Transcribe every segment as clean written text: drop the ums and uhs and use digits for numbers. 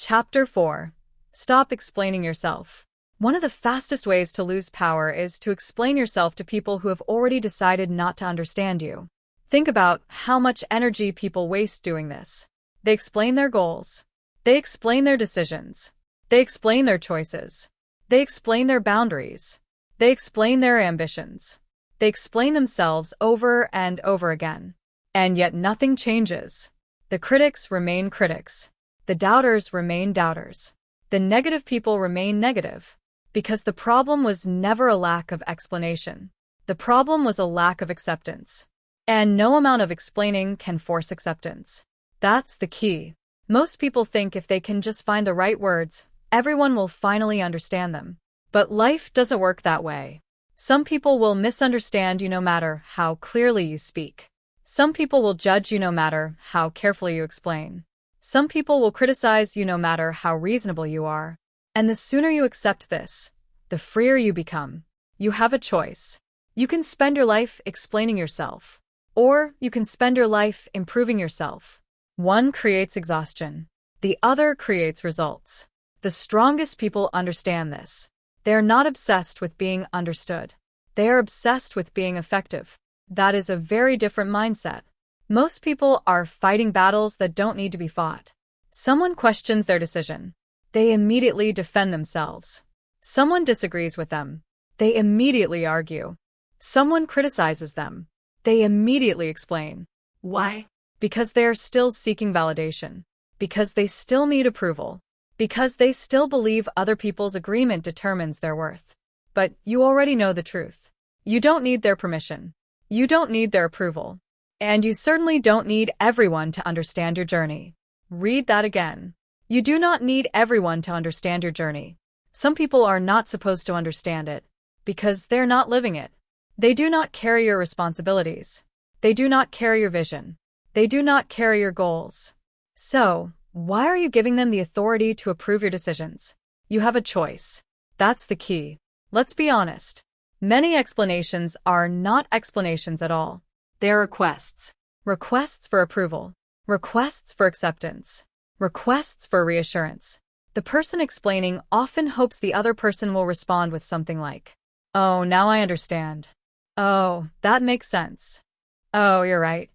Chapter 4. Stop explaining yourself. One of the fastest ways to lose power is to explain yourself to people who have already decided not to understand you. Think about how much energy people waste doing this. They explain their goals. They explain their decisions. They explain their choices. They explain their boundaries. They explain their ambitions. They explain themselves over and over again. And yet nothing changes. The critics remain critics. The doubters remain doubters. The negative people remain negative. Because the problem was never a lack of explanation. The problem was a lack of acceptance. And no amount of explaining can force acceptance. That's the key. Most people think if they can just find the right words, everyone will finally understand them. But life doesn't work that way. Some people will misunderstand you no matter how clearly you speak. Some people will judge you no matter how carefully you explain. Some people will criticize you no matter how reasonable you are. And the sooner you accept this, the freer you become. You have a choice. You can spend your life explaining yourself. Or you can spend your life improving yourself. One creates exhaustion. The other creates results. The strongest people understand this. They are not obsessed with being understood. They are obsessed with being effective. That is a very different mindset. Most people are fighting battles that don't need to be fought. Someone questions their decision. They immediately defend themselves. Someone disagrees with them. They immediately argue. Someone criticizes them. They immediately explain. Why? Because they are still seeking validation. Because they still need approval. Because they still believe other people's agreement determines their worth. But you already know the truth. You don't need their permission. You don't need their approval. And you certainly don't need everyone to understand your journey. Read that again. You do not need everyone to understand your journey. Some people are not supposed to understand it because they're not living it. They do not carry your responsibilities. They do not carry your vision. They do not carry your goals. So, why are you giving them the authority to approve your decisions? You have a choice. That's the key. Let's be honest. Many explanations are not explanations at all. They're requests. Requests for approval. Requests for acceptance. Requests for reassurance. The person explaining often hopes the other person will respond with something like, "Oh, now I understand. Oh, that makes sense. Oh, you're right."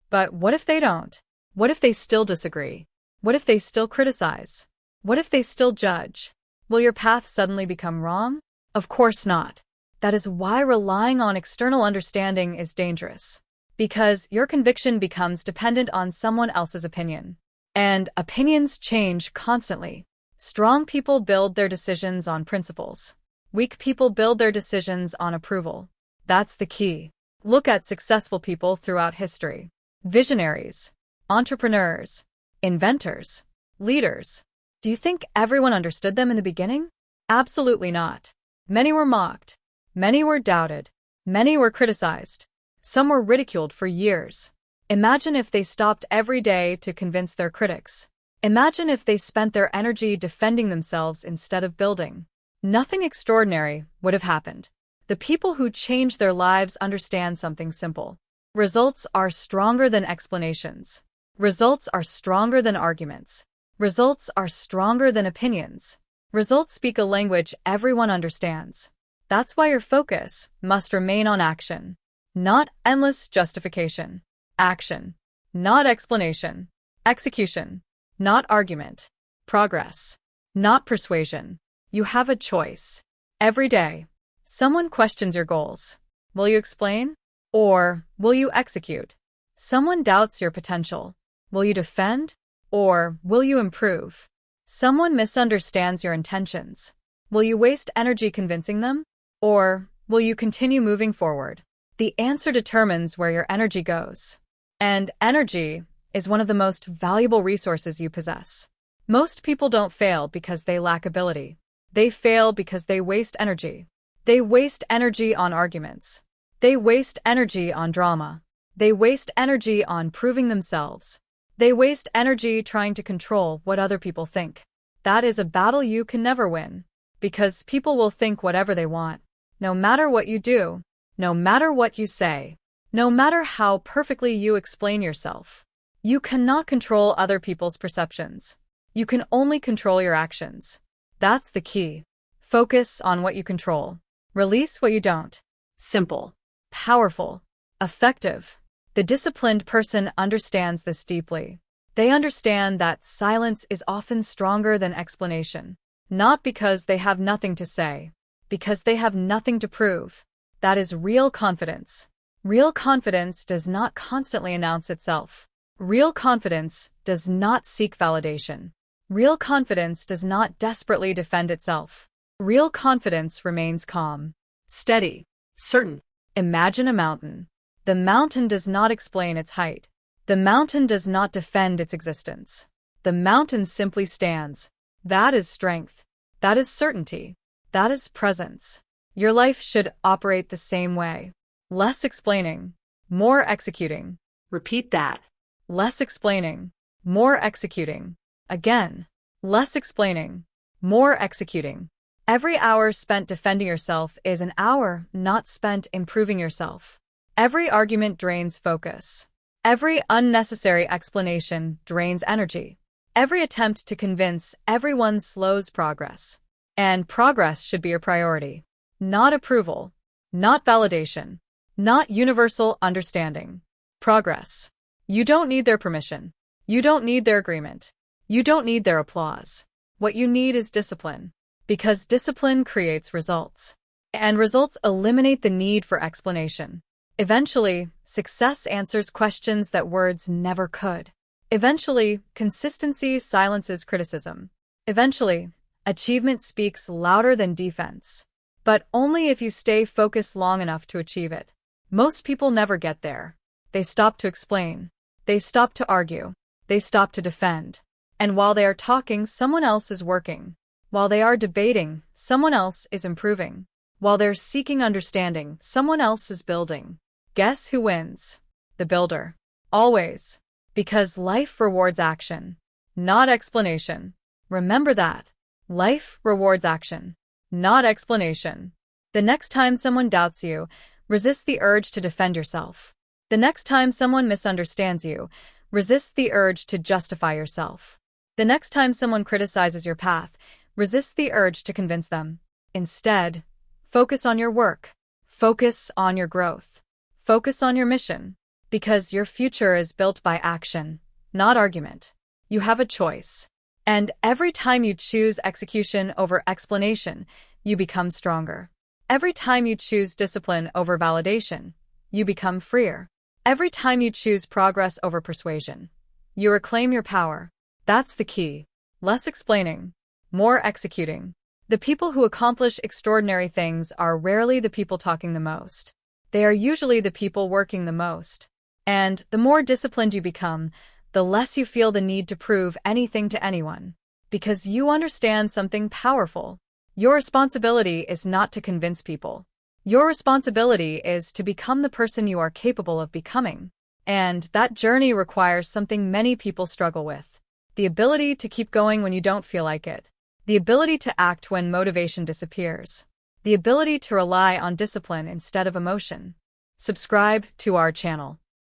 But what if they don't? What if they still disagree? What if they still criticize? What if they still judge? Will your path suddenly become wrong? Of course not. That is why relying on external understanding is dangerous. Because your conviction becomes dependent on someone else's opinion. And opinions change constantly. Strong people build their decisions on principles. Weak people build their decisions on approval. That's the key. Look at successful people throughout history. Visionaries, entrepreneurs, inventors, leaders. Do you think everyone understood them in the beginning? Absolutely not. Many were mocked. Many were doubted. Many were criticized. Some were ridiculed for years. Imagine if they stopped every day to convince their critics. Imagine if they spent their energy defending themselves instead of building. Nothing extraordinary would have happened. The people who change their lives understand something simple. Results are stronger than explanations. Results are stronger than arguments. Results are stronger than opinions. Results speak a language everyone understands. That's why your focus must remain on action. Not endless justification. Action. Not explanation. Execution. Not argument. Progress. Not persuasion. You have a choice. Every day, someone questions your goals. Will you explain? Or will you execute? Someone doubts your potential. Will you defend? Or will you improve? Someone misunderstands your intentions. Will you waste energy convincing them? Or will you continue moving forward? The answer determines where your energy goes. And energy is one of the most valuable resources you possess. Most people don't fail because they lack ability. They fail because they waste energy. They waste energy on arguments. They waste energy on drama. They waste energy on proving themselves. They waste energy trying to control what other people think. That is a battle you can never win. Because people will think whatever they want. No matter what you do. No matter what you say. No matter how perfectly you explain yourself. You cannot control other people's perceptions. You can only control your actions. That's the key. Focus on what you control. Release what you don't. Simple. Powerful. Effective. The disciplined person understands this deeply. They understand that silence is often stronger than explanation. Not because they have nothing to say, because they have nothing to prove. That is real confidence. Real confidence does not constantly announce itself. Real confidence does not seek validation. Real confidence does not desperately defend itself. Real confidence remains calm, Steady. Certain. Imagine a mountain. The mountain does not explain its height. The mountain does not defend its existence. The mountain simply stands. That is strength. That is certainty. That is presence. Your life should operate the same way. Less explaining, more executing. Repeat that. Less explaining, more executing. Again. Less explaining, more executing. Every hour spent defending yourself is an hour not spent improving yourself. Every argument drains focus. Every unnecessary explanation drains energy. Every attempt to convince everyone slows progress. And progress should be your priority. Not approval. Not validation. Not universal understanding. Progress. You don't need their permission. You don't need their agreement. You don't need their applause. What you need is discipline. Because discipline creates results. And results eliminate the need for explanation. Eventually, success answers questions that words never could. Eventually, consistency silences criticism. Eventually, achievement speaks louder than defense. But only if you stay focused long enough to achieve it. Most people never get there. They stop to explain. They stop to argue. They stop to defend. And while they are talking, someone else is working. While they are debating, someone else is improving. While they're seeking understanding, someone else is building. Guess who wins? The builder. Always. Because life rewards action, not explanation. Remember that. Life rewards action, not explanation. The next time someone doubts you, resist the urge to defend yourself. The next time someone misunderstands you, resist the urge to justify yourself. The next time someone criticizes your path, resist the urge to convince them. Instead, focus on your work. Focus on your growth. Focus on your mission. Because your future is built by action, not argument. You have a choice. And every time you choose execution over explanation, you become stronger. Every time you choose discipline over validation, you become freer. Every time you choose progress over persuasion, you reclaim your power. That's the key. Less explaining, more executing. The people who accomplish extraordinary things are rarely the people talking the most. They are usually the people working the most. And the more disciplined you become, the less you feel the need to prove anything to anyone. Because you understand something powerful. Your responsibility is not to convince people. Your responsibility is to become the person you are capable of becoming. And that journey requires something many people struggle with. The ability to keep going when you don't feel like it. The ability to act when motivation disappears. The ability to rely on discipline instead of emotion. Subscribe to our channel.